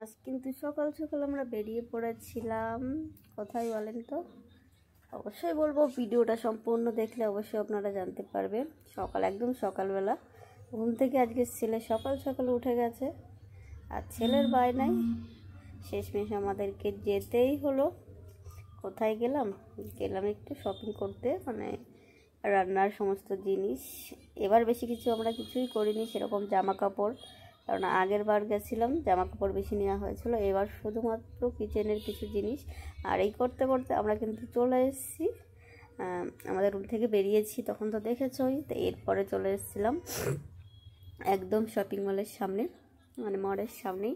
আজ কিন্তু সকাল সকাল আমরা বেরিয়ে পড়েছিলাম। কোথায় বলেন তো? অবশ্যই বলবো, ভিডিওটা সম্পূর্ণ দেখলে অবশ্যই আপনারা জানতে পারবেন। একদম সকালবেলা ঘুম থেকে আজকে ছেলে সকাল সকাল উঠে গেছে, আর ছেলের বায়নায় শেষমেশ আমাদেরকে যেতেই হলো। কোথায় গেলাম একটু শপিং করতে, মানে রান্নার সমস্ত জিনিস। এবার বেশি কিছু আমরা কিছুই করিনি, সেরকম জামা কাপড়, কারণ আগের বার গেছিলাম জামা কাপড় বেশি নেওয়া হয়েছিল। এবার শুধুমাত্র কিচেনের কিছু জিনিস। আর এই করতে করতে আমরা কিন্তু চলে এসেছি, আমাদের রুম থেকে বেরিয়েছি তখন তো দেখেছই। তো এরপরে চলে এসেছিলাম একদম শপিং মলের সামনে, মানে মলের সামনেই।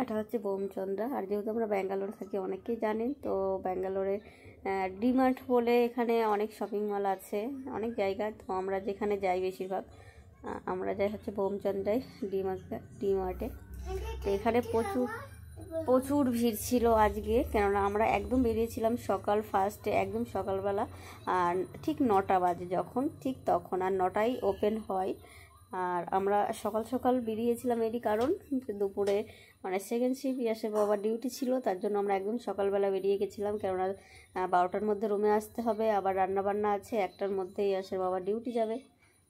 এটা হচ্ছে বোমচন্দ্রা। আর যেহেতু আমরা ব্যাঙ্গালোর থাকি অনেকেই জানেন, তো ব্যাঙ্গালোরে ডিমার্ট বলে এখানে অনেক শপিং মল আছে, অনেক জায়গা। তো আমরা যেখানে যাই বেশিরভাগ আমরা যাই হচ্ছে বোমচন্দ্রায়, ডিমার্টে। তো এখানে প্রচুর ভিড় ছিল আজকে, কেননা আমরা একদম বেরিয়েছিলাম ফার্স্টে একদম সকালবেলা, আর ঠিক 9টা বাজে যখন, ঠিক তখন। আর 9টায় ওপেন হয়। আর আমরা সকাল সকাল বেরিয়েছিলাম, এরই কারণ দুপুরে মানে সেকেন্ড শিফট ইয়াসের বাবার ডিউটি ছিল, তার জন্য আমরা একদম সকালবেলা বেরিয়ে গেছিলাম। কেননা 12টার মধ্যে রুমে আসতে হবে, আবার রান্নাবান্না আছে, 1টার মধ্যে ইয়াসের বাবার ডিউটি যাবে,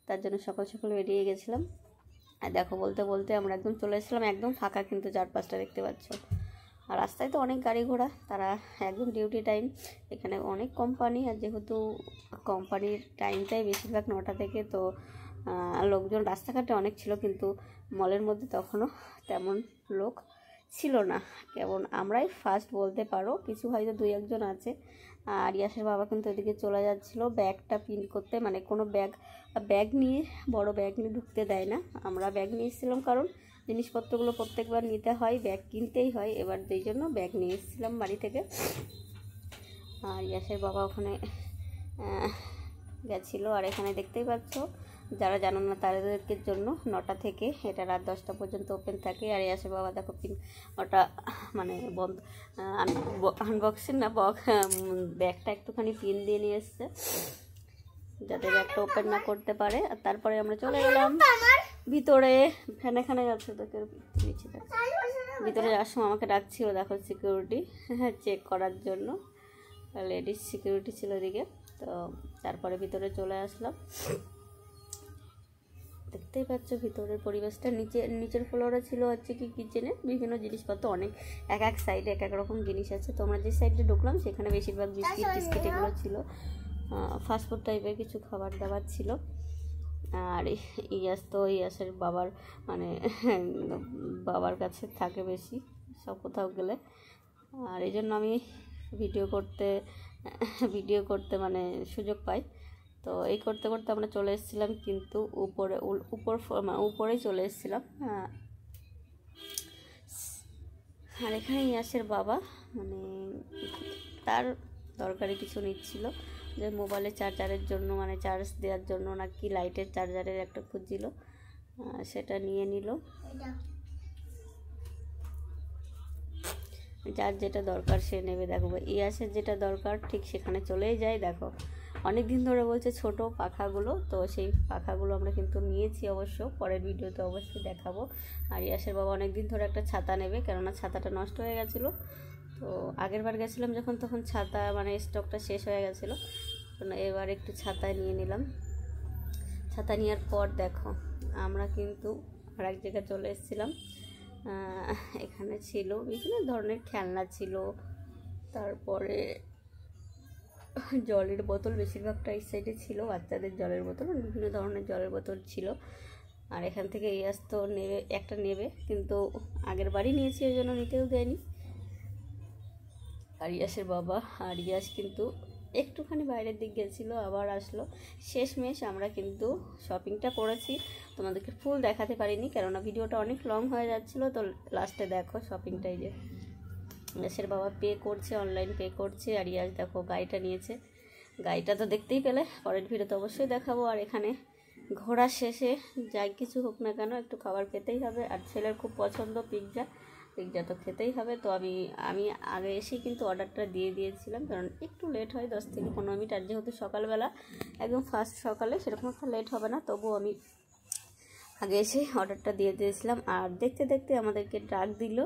তার জন্য সকাল সকাল বেরিয়ে গেছিলাম। আর দেখো বলতে বলতে আমরা একদম চলে এসেছিলাম, একদম ফাঁকা কিন্তু চারপাশটা দেখতে পাচ্ছ। আর রাস্তায় তো অনেক গাড়ি ঘোড়া, তারা একদম ডিউটি টাইম। এখানে অনেক কোম্পানি, আর যেহেতু কোম্পানির টাইমটাই বেশিরভাগ 9টা থেকে, তো লোকজন রাস্তাঘাটে অনেক ছিল, কিন্তু মলের মধ্যে তখনও তেমন লোক ছিল না। কেমন আমরাই ফার্স্ট বলতে পারো, কিছু হয়তো 2-1জন আছে। আর ইয়াসের বাবা কিন্তু এদিকে চলে যাচ্ছিলো ব্যাগটা প্রিন্ট করতে, মানে কোনো ব্যাগ নিয়ে, বড় ব্যাগ নিয়ে ঢুকতে দেয় না। আমরা ব্যাগ নিয়ে এসেছিলাম, কারণ জিনিসপত্রগুলো প্রত্যেকবার নিতে হয়, ব্যাগ কিনতেই হয়। এবার সেই জন্য ব্যাগ নিয়ে এসেছিলাম বাড়ি থেকে। আর ইয়াসের বাবা ওখানে গেছিলো। আর এখানে দেখতেই পাচ্ছ, যারা জানো না তাদেরকে জন্য 9টা থেকে এটা রাত 10টা পর্যন্ত ওপেন থাকে। আর ইয়াসের বাবা দেখো ওটা মানে বন্ধ, আনবক্সিং না, ব্যাগটা একটুখানি পিন দিয়ে নিয়ে এসছে, যাতে ব্যাগটা ওপেন না করতে পারে। আর তারপরে আমরা চলে গেলাম ভিতরে। এখানে যাচ্ছে তোকে নিচে, ভিতরে যাওয়ার সময় আমাকে ডাকছিল, দেখো সিকিউরিটি চেক করার জন্য, লেডিস সিকিউরিটি ছিল ওদিকে। তো তারপরে ভিতরে চলে আসলাম। দেখতেই পাচ্ছ ভিতরের পরিবেশটা। নিচের ফ্লোরে ছিল হচ্ছে কি কিচেনে বিভিন্ন জিনিসপত্র, অনেক এক সাইডে এক রকম জিনিস আছে। তো আমরা যে সাইডে ঢুকলাম সেখানে বেশিরভাগ বিস্কিট এগুলো ছিল, ফাস্টফুড টাইপের কিছু খাবার দাবার ছিল। আর ইয়াসের বাবার মানে বাবার কাছে থাকে বেশি সব কোথাও গেলে। আর এই জন্য আমি ভিডিও করতে মানে সুযোগ পাই। তো এই করতে করতে আমরা চলে এসেছিলাম কিন্তু উপরেই চলে এসেছিলাম। আর এখানে ইয়াসের বাবা মানে তার দরকারি কিছু নিচ্ছিল, যে মোবাইলের চার্জারের জন্য, মানে চার্জ দেওয়ার জন্য নাকি লাইটের চার্জারের একটা খুঁজছিল, সেটা নিয়ে নিল। যার যেটা দরকার সে নেবে। দেখো ইয়াসের যেটা দরকার ঠিক সেখানে চলেই যায়। দেখো অনেক দিন ধরে বলছে ছোট পাখাগুলো, তো সেই পাখাগুলো আমরা কিন্তু নিয়েছি, অবশ্য পরের ভিডিওতে অবশ্যই দেখাবো। আর ইয়াসের বাবা অনেক দিন ধরে একটা ছাতা নেবে, কেননা ছাতাটা নষ্ট হয়ে গেছিলো। তো আগের বার গেছিলাম যখন, তখন ছাতা মানে স্টকটা শেষ হয়ে গেছিলো, এবার একটু ছাতায় নিয়ে নিলাম। ছাতা নেওয়ার পর দেখো আমরা কিন্তু আর এক জায়গায় চলে এসেছিলাম। এখানে ছিল বিভিন্ন ধরনের খেলনা ছিল, তারপরে জলের বোতল বেশিরভাগটা এই সাইডে ছিল, বাচ্চাদের জলের বোতল, বিভিন্ন ধরনের জলের বোতল ছিল। আর এখান থেকে ইয়াস তো নেবে, কিন্তু আগের বারই নিয়েছি, ওই জন্য নিতেও দেয়নি। আর ইয়াসের বাবা আর ইয়াস কিন্তু একটুখানি বাইরের দিক গেছিলো, আবার আসলো। শেষমেশ আমরা কিন্তু শপিংটা করেছি, তোমাদেরকে ফুল দেখাতে পারিনি, কেননা ভিডিওটা অনেক লং হয়ে যাচ্ছিলো। তো লাস্টে দেখো শপিংটাই, যে ইয়াসের বাবা পে করছে, অনলাইন পে করছে। আর ইয়াস দেখো গাড়িটা নিয়েছে, গাড়িটা তো দেখতেই পেলে, পরের ভিডিওতে অবশ্যই দেখাবো। আর এখানে ঘোরা শেষে যাই কিছু হোক না কেন একটু খাবার খেতেই হবে। আর ছেলের খুব পছন্দ পিৎজা তো খেতেই হবে। তো আমি আগে এসেই কিন্তু অর্ডারটা দিয়ে দিয়েছিলাম, কারণ একটু লেট হয় 10 থেকে 15 মিনিট। আর যেহেতু সকালবেলা একদম ফার্স্ট সকালে, সেরকম একটা লেট হবে না, তবুও আমি আগে এসে অর্ডারটা দিয়ে দিয়েছিলাম। আর দেখতে দেখতে আমাদেরকে ডাক দিল,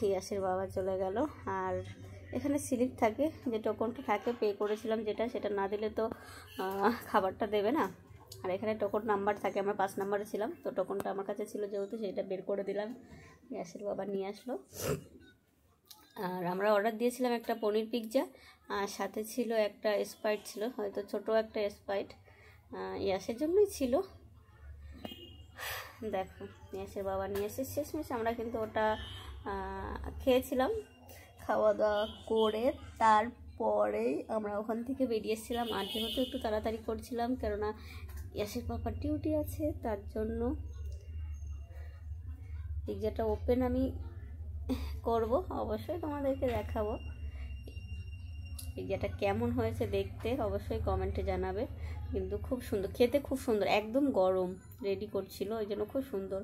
ইয়াসের বাবা চলে গেল। আর এখানে স্লিপ থাকে, যে টোকনটা থাকে পে করেছিলাম যেটা, সেটা না দিলে তো খাবারটা দেবে না। আর এখানে টোকন নাম্বার থাকে, আমরা 5 নাম্বারে ছিলাম, তো টোকনটা আমার কাছে ছিল যেহেতু সেটা বের করে দিলাম, ইয়াসের বাবা নিয়ে আসলো। আর আমরা অর্ডার দিয়েছিলাম একটা পনির পিৎজা, আর সাথে ছিল একটা স্প্রাইট, ছিল হয়তো ছোটো একটা স্প্রাইট, ইয়াসের জন্যই ছিল। দেখো ইয়াসের বাবা নিয়ে এসে শেষমেশ আমরা কিন্তু ওটা খেয়েছিলাম। খাওয়া দাওয়া করে তারপরেই আমরা ওখান থেকে বেরিয়েছিলাম। আর যেহেতু একটু তাড়াতাড়ি করছিলাম, কেননা ইয়াসের পাপার ডিউটি আছে, তার জন্য পিৎজাটা ওপেন আমি করব, অবশ্যই তোমাদেরকে দেখাবো পিৎজাটা কেমন হয়েছে দেখতে, অবশ্যই কমেন্টে জানাবে। কিন্তু খুব সুন্দর খেতে, খুব সুন্দর, একদম গরম রেডি করছিল, ওই জন্য খুব সুন্দর।